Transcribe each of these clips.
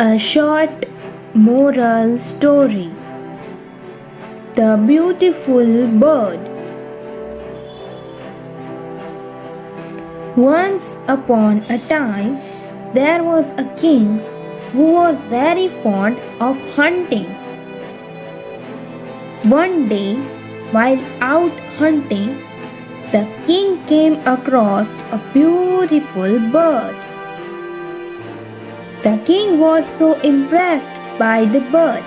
A short moral story. The beautiful bird. Once upon a time, there was a king who was very fond of hunting. One day, while out hunting, the king came across a beautiful bird. The king was so impressed by the bird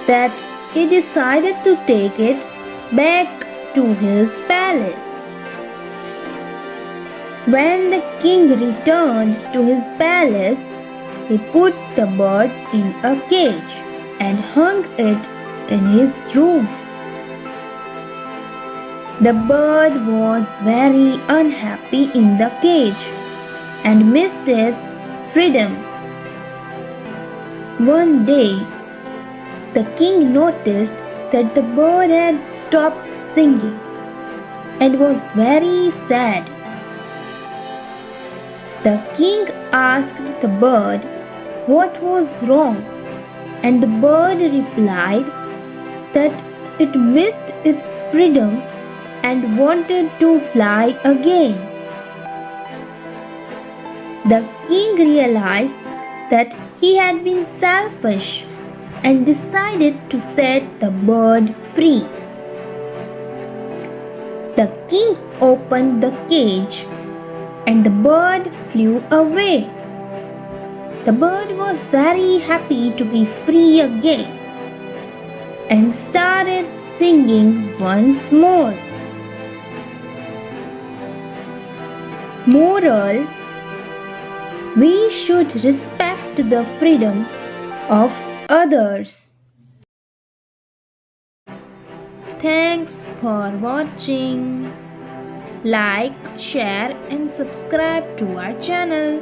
that he decided to take it back to his palace. When the king returned to his palace, he put the bird in a cage and hung it in his room. The bird was very unhappy in the cage and missed its freedom. One day, the king noticed that the bird had stopped singing and was very sad. The king asked the bird what was wrong, and the bird replied that it missed its freedom and wanted to fly again. The king realized that he had been selfish and decided to set the bird free. The king opened the cage and the bird flew away. The bird was very happy to be free again and started singing once more. Moral: we should respect the freedom of others. Thanks for watching. Like, share and subscribe to our channel.